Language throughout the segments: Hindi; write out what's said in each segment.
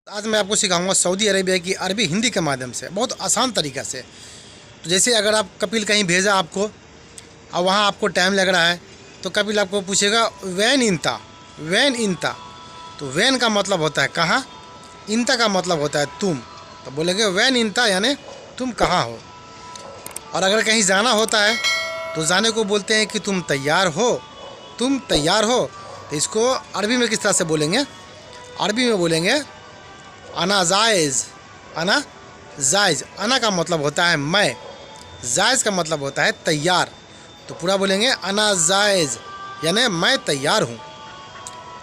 आज मैं आपको सिखाऊंगा सऊदी अरेबिया की अरबी हिंदी के माध्यम से बहुत आसान तरीक़ा से। तो जैसे अगर आप कपिल कहीं भेजा आपको और वहाँ आपको टाइम लग रहा है तो कपिल आपको पूछेगा वैन इंता। तो वैन का मतलब होता है कहाँ, इंता का मतलब होता है तुम। तो बोलेंगे वैन इंता यानी तुम कहाँ हो। और अगर कहीं जाना होता है तो जाने को बोलते हैं कि तुम तैयार हो। तो इसको अरबी में किस तरह से बोलेंगे? अरबी में बोलेंगे अना जायज़। अना का मतलब होता है मैं, जायज़ का मतलब होता है तैयार। तो पूरा बोलेंगे अना जायज़ यानी मैं तैयार हूँ।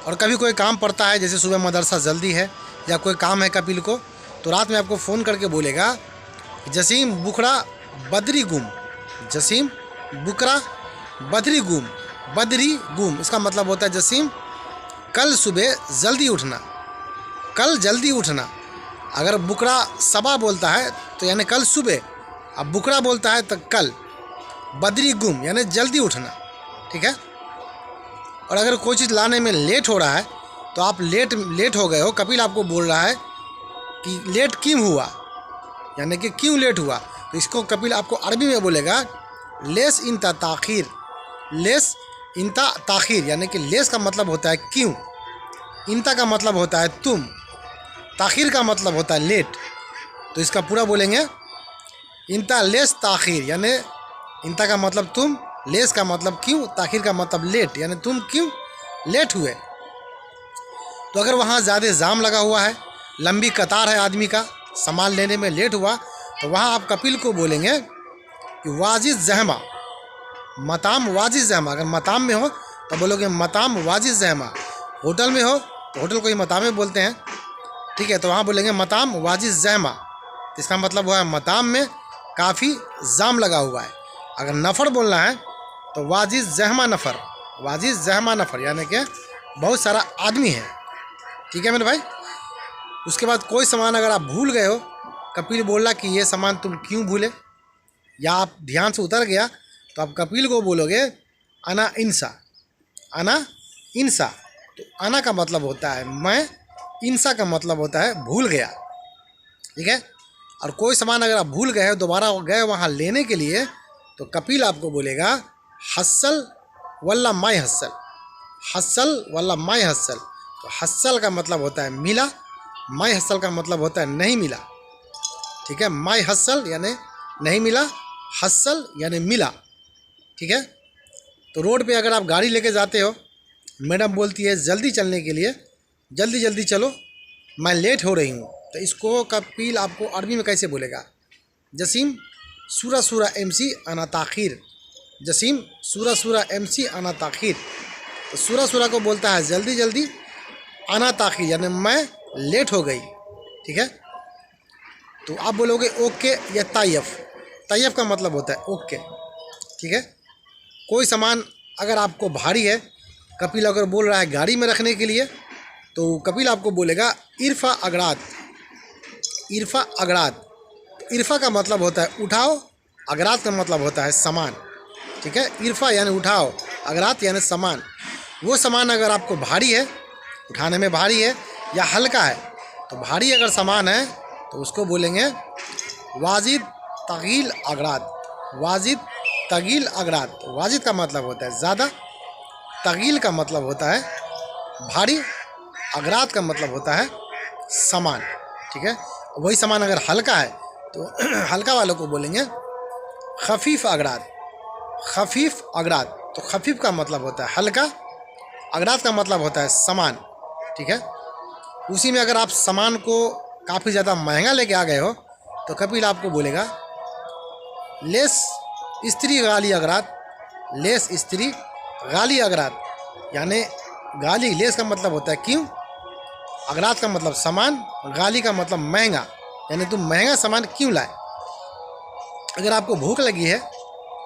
और कभी कोई काम पड़ता है, जैसे सुबह मदरसा जल्दी है या कोई काम है कपिल को, तो रात में आपको फ़ोन करके बोलेगा जसीम बुकरा बदरी गुम। जसीम बुकरा बदरी गुम इसका मतलब होता है जसीम कल सुबह जल्दी उठना। अगर बुकरा सबा बोलता है तो यानी कल सुबह, अब बुकरा बोलता है तो कल। बदरी गुम यानी जल्दी उठना, ठीक है। और अगर कोई चीज़ लाने में लेट हो रहा है तो आप लेट हो गए हो, कपिल आपको बोल रहा है कि लेट क्यों हुआ, यानी कि क्यों लेट हुआ। तो इसको कपिल आपको अरबी में बोलेगा लेस इंता ताखीर यानी कि लेस का मतलब होता है क्यों, इंता का मतलब होता है तुम, ताखीर का मतलब होता है लेट। तो इसका पूरा बोलेंगे इंता लेस ताखीर यानी इंता का मतलब तुम, लेस का मतलब क्यों, ताखीर का मतलब लेट यानी तुम क्यों लेट हुए। तो अगर वहाँ ज़्यादा जाम लगा हुआ है, लंबी कतार है आदमी का, सामान लेने में लेट हुआ, तो वहाँ आप कपिल को बोलेंगे कि वाजिज़ जहमा, मताम वाजिज़ जहमा। अगर मताम में हो तो बोलोगे मताम वाजिज़ जहमा। होटल में हो तो होटल को ही मताम बोलते हैं, ठीक है। तो वहाँ बोलेंगे मताम वाजिज़ जहमा। इसका मतलब हुआ है मताम में काफ़ी जाम लगा हुआ है। अगर नफ़र बोलना है तो वाजिज़ जहमा नफ़र यानी कि बहुत सारा आदमी है, ठीक है मेरे भाई। उसके बाद कोई सामान अगर आप भूल गए हो, कपिल बोला कि ये सामान तुम क्यों भूले, या आप ध्यान से उतर गया, तो आप कपिल को बोलोगे अना इंसा। तो अना का मतलब होता है मैं, इंसा का मतलब होता है भूल गया, ठीक है। और कोई सामान अगर आप भूल गए हो, दोबारा गए वहाँ लेने के लिए, तो कपिल आपको बोलेगा हस्सल वल्ला माई हस्सल। तो हस्सल का मतलब होता है मिला, माई हस्सल का मतलब होता है नहीं मिला, ठीक है। माई हस्सल यानी नहीं मिला, हस्सल यानी मिला, ठीक है। तो रोड पे अगर आप गाड़ी लेके जाते हो, मैडम बोलती है जल्दी चलने के लिए, जल्दी चलो मैं लेट हो रही हूँ, तो इसको कपिल आपको अरबी में कैसे बोलेगा? जसीम सूरा MC अना ताखीर। जसीम सूरा MC अना ताखीर। तो सूरा को बोलता है जल्दी अना ताखीर यानी मैं लेट हो गई, ठीक है। तो आप बोलोगे ओके या तैयफ का मतलब होता है ओके, ठीक है। कोई सामान अगर आपको भारी है, कपिल अगर बोल रहा है गाड़ी में रखने के लिए, तो कपिल आपको बोलेगा इरफा अगरात। इरफा का मतलब होता है उठाओ, अगरात का मतलब होता है सामान, ठीक है। इरफा यानी उठाओ, अगरात यानी सामान। वो सामान अगर आपको भारी है, उठाने में भारी है या हल्का है, तो भारी अगर सामान है तो उसको बोलेंगे वाजिद तगील अगरात। वाजिद का मतलब होता है ज़्यादा, तगील का मतलब होता है भारी, अगरात का मतलब होता है सामान, ठीक है। वही सामान अगर हल्का है तो हल्का वालों को बोलेंगे खफीफ अगरात। तो खफीफ का मतलब होता है हल्का, अगरात का मतलब होता है सामान, ठीक है। उसी में अगर आप सामान को काफ़ी ज़्यादा महंगा लेके आ गए हो, तो कपिल आपको बोलेगा लेस इस्त्री गाली अगरात यानी गाली, लेस का मतलब होता है क्यों, अगरात का मतलब सामान, गाली का मतलब महंगा यानी तुम महंगा सामान क्यों लाए। अगर आपको भूख लगी है,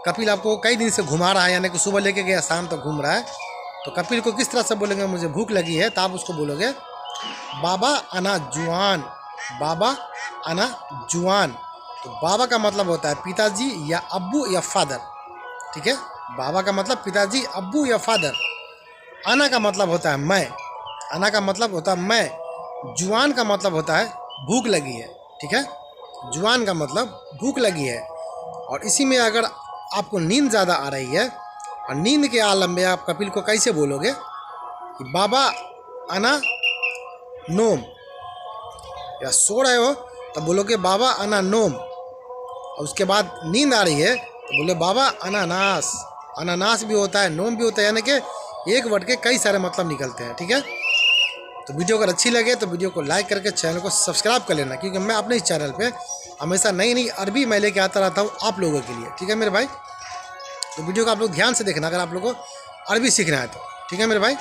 कपिल आपको कई दिन से घुमा रहा है, यानी कि सुबह लेके गया शाम तक घूम रहा है, तो कपिल को किस तरह से बोलेंगे मुझे भूख लगी है, तो आप उसको बोलोगे बाबा अना जुआन। तो बाबा का मतलब होता है पिताजी या अब्बू या फादर, ठीक है। बाबा का मतलब पिताजी, अब्बू या फादर। अना का मतलब होता है मैं, जुआन का मतलब होता है भूख लगी है, ठीक है। जुआन का मतलब भूख लगी है। और इसी में अगर आपको नींद ज़्यादा आ रही है और नींद के आलम में आप कपिल को कैसे बोलोगे कि बाबा अना नोम, या सो रहे हो तो बोलोगे बाबा अना नोम, और उसके बाद नींद आ रही है तो बोले बाबा अनानास। अनानास भी होता है, नोम भी होता है, यानी कि एक वर्ड के कई सारे मतलब निकलते हैं, ठीक है। तो वीडियो अगर अच्छी लगे तो वीडियो को लाइक करके चैनल को सब्सक्राइब कर लेना, क्योंकि मैं अपने इस चैनल पे हमेशा नई नई अरबी मैं लेके आता रहता हूँ आप लोगों के लिए, ठीक है मेरे भाई। तो वीडियो को आप लोग ध्यान से देखना अगर आप लोगों को अरबी सीखना है तो, ठीक है मेरे भाई।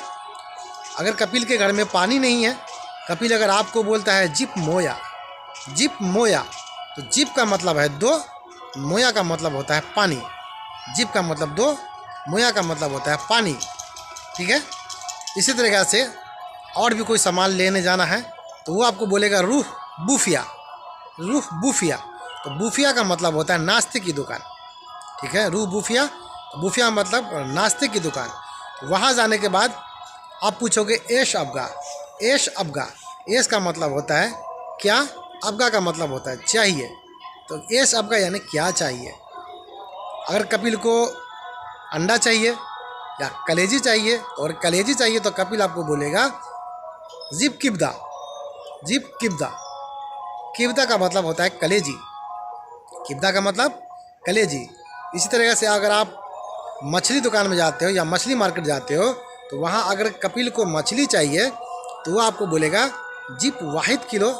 अगर कपिल के घर में पानी नहीं है, कपिल अगर आपको बोलता है जिप मोया, जिप मोया, तो जिप का मतलब है दो, मोया का मतलब होता है पानी। जिप का मतलब दो, मोया का मतलब होता है पानी, ठीक है। इसी तरीक़े से और भी कोई सामान लेने जाना है तो वो आपको बोलेगा रूह बूफिया, रूह बूफिया। तो बूफिया का मतलब होता है नाश्ते की दुकान, ठीक है। रूह बूफिया, बूफिया मतलब नाश्ते की दुकान। वहाँ जाने के बाद आप पूछोगे एश अबगा, एश अबगा। एश का मतलब होता है क्या, अबगा का मतलब होता है चाहिए। तो एश अबगा यानी क्या चाहिए। अगर कपिल को अंडा चाहिए या कलेजी चाहिए, और कलेजी चाहिए तो कपिल आपको बोलेगा जिप किब्दा, जिप किब्दा। किब्दा का मतलब होता है कलेजी, किब्दा का मतलब कलेजी। इसी तरीके से अगर आप मछली दुकान में जाते हो या मछली मार्केट जाते हो तो वहाँ अगर कपिल को मछली चाहिए तो वो आपको बोलेगा जिप वाहिद किलो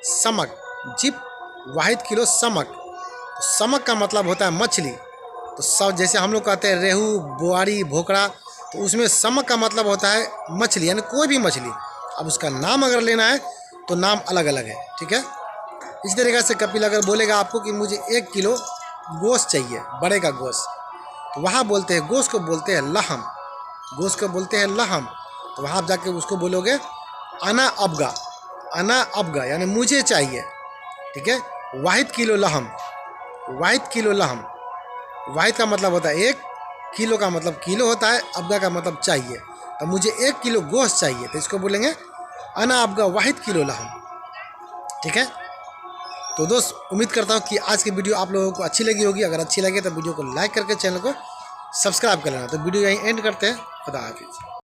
समक, जिप वाहिद किलो समक। तो समक का मतलब होता है मछली। तो सब जैसे हम लोग कहते हैं रेहू, बोआरी, भोकड़ा, तो उसमें समक का मतलब होता है मछली, यानी कोई भी मछली। अब उसका नाम अगर लेना है तो नाम अलग अलग है, ठीक है। इस तरीके से कपिल अगर बोलेगा आपको कि मुझे 1 किलो गोश्त चाहिए, बड़े का गोश्त, तो वहाँ बोलते हैं गोश्त को बोलते हैं लहम, गोश्त को बोलते हैं लहम। तो वहाँ आप जाके उसको बोलोगे अना अबगा, अना अबगा यानी मुझे चाहिए, ठीक है। वाहिद किलो लहम, वाहिद किलो लहम। वाहिद का मतलब होता है 1, किलो का मतलब किलो होता है, अबगा का मतलब चाहिए। तो मुझे 1 किलो गोश्त चाहिए तो इसको बोलेंगे अना अबगा वाहिद किलो लहम, ठीक है। तो दोस्त उम्मीद करता हूँ कि आज की वीडियो आप लोगों को अच्छी लगी होगी। अगर अच्छी लगे तो वीडियो को लाइक करके चैनल को सब्सक्राइब कर लेना। तो वीडियो यहीं एंड करते हैं। खुदा हाफिज़।